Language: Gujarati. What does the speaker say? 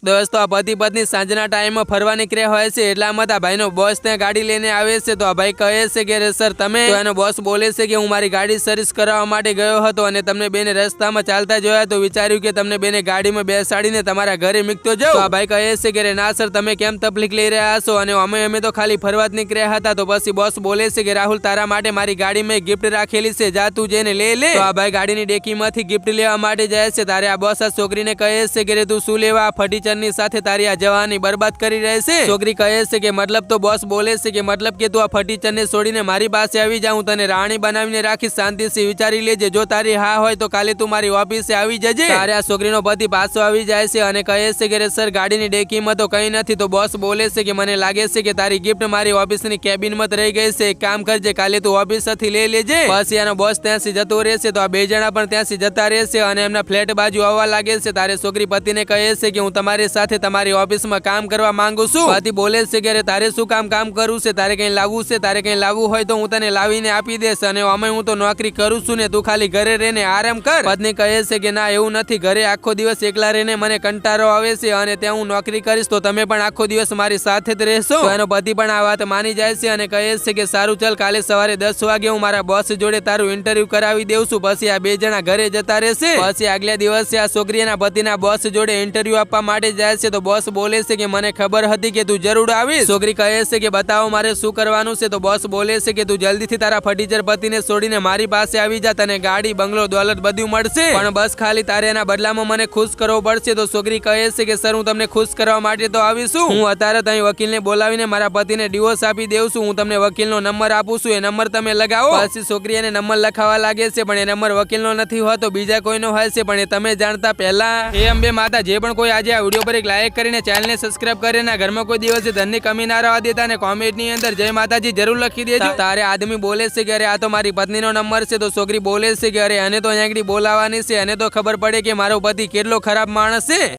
દોસ્તો આ પતિ પત્ની સાંજના ટાઈમમાં ફરવા નીકળ્યા હોય છે એટલામાં આ ભાઈનો બોસ ત્યાં ગાડી લઈને આવે છે તો આ ભાઈ કહે છે કે સર તમે, તો એનો બોસ બોલે છે કે હું મારી ગાડી સર્વિસ કરાવવા માટે ગયો હતો અને તમને બેને રસ્તામાં ચાલતા જોયા તો વિચાર્યું કે તમને બેને ગાડીમાં બેસાડીને તમારા ઘરે મૂકતો જાઉં. તો આ ભાઈ કહે છે કે ના સર તમે કેમ તકલીફ લઈ રહ્યા છો અને અમે તો ખાલી ફરવા જ નીકળ્યા હતા. તો પછી બોસ બોલે છે કે રાહુલ તારા માટે મારી ગાડીમાં એક ગિફ્ટ રાખેલી છે, જા તું જઈને લઈ લે. તો આ ભાઈ ગાડીની ડેકીમાંથી ગિફ્ટ લેવા માટે જાય છે ત્યારે આ બોસ આ છોકરીને કહે છે કે તું શું લેવા ફર્નિચરની સાથે તારી આ જવાની બરબાદ કરી રહે છે. છોકરી કહે છે કે મતલબ, તો બોસ બોલે છે કે મતલબ કે તું આ ફર્નિચરને છોડીને મારી પાસે આવી જા, હું તને રાણી બનાવીને રાખીશ, શાંતિથી વિચારી લેજે, જો તારી હા હોય તો કાલે તું મારી ઓફિસે આવી જજે. ત્યારે આ છોકરીનો પતિ પાછો આવી જાય છે અને કહે છે કે સર ગાડીની ડેકીમાં તો કઈ નથી. તો બોસ બોલે છે કે મને લાગે છે કે તારી ગિફ્ટ મારી ઓફિસની કેબિનમાં રહી ગઈ છે, એક કામ કરજે કાલે તું ઓફિસથી લઈ લેજે. પછી એનો બોસ ત્યાંથી જતો રહેશે તો આ બે જણા પણ ત્યાંથી જતા રહેશે અને એમના ફ્લેટ બાજુ આવવા લાગે છે. ત્યારે છોકરી પતિને કહે છે કે હું તમારી સાથે તમારી ઓફિસમાં કામ કરવા માંગુ છું. પતિ બોલે છે કે તારે શું કામ કરવું છે, તારે કઈ લાવવું છે, તારે કઈ લાવવું હોય તો હું તને લાવીને આપી દઈશ અને અમે હું તો નોકરી કરું છું ને, તું ખાલી ઘરે રહીને આરામ કર. પત્ની કહે છે કે ના એવું નથી, ઘરે આખો દિવસ એકલા રહીને મને કંટાળો આવે છે અને ત્યાં હું નોકરી કરીશ તો તમે પણ આખો દિવસ મારી સાથે જ રહેશો. તો એનો પતિ પણ આ વાત માની જાય છે અને કહે છે કે સારું ચાલ કાલે સવારે 10 વાગે હું મારા બોસ જોડે તારું ઇન્ટરવ્યુ કરાવી દઉં છું. પછી આ બે જણા ઘરે જતા રહેશે. પછી આગલા દિવસે આ છોકરીના પતિના બોસ જોડે ઇન્ટરવ્યુ આપવા માટે જાય છે તો બોસ બોલે છે કે મને ખબર હતી કે તું જરૂર આવીશ. છોકરી કહે છે કે બતાવો મારે શું કરવાનું છે. તો બોસ બોલે છે કે તું જલ્દીથી તારા ફર્નિચર પતિને છોડીને મારી પાસે આવી જા, તને ગાડી બંગલો દોલત બધું મળશે, પણ બસ ખાલી તારે એના બદલામાં મને ખુશ કરવો પડશે. તો છોકરી કહે છે કે સર હું તમને ખુશ કરવા માટે તો આવીશું, હું અત્યારે અહીં વકીલને બોલાવીને મારા પતિને ડિવોર્સ આપી દઉં છું, હું તમને વકીલનો નંબર આપું છું, એ નંબર તમે લગાવો. પછી છોકરી એને નંબર લખાવા લાગે છે પણ એ નંબર વકીલનો નથી હોતો, બીજા કોઈનો હોય છે, પણ એ તમે જાણતા પહેલા. એ અંબે માતા જે પણ કોઈ આજે આ વિડીયો પર એક લાઈક કરીને ચેનલને સબસ્ક્રાઇબ કરીને ઘરમાં કોઈ દિવસે ધનની કમી ના રહેવા દેતા અને કોમેન્ટની અંદર જય માતાજી જરૂર લખી દેજો. તારે આદમી બોલે છે કે અરે આ તો મારી પત્નીનો નંબર છે. તો છોકરી બોલે છે કે અરે એને તો અહીંયા બોલાવાની છે, એને તો ખબર પડે કે મારો પતિ કેટલો ખરાબ માણસ છે.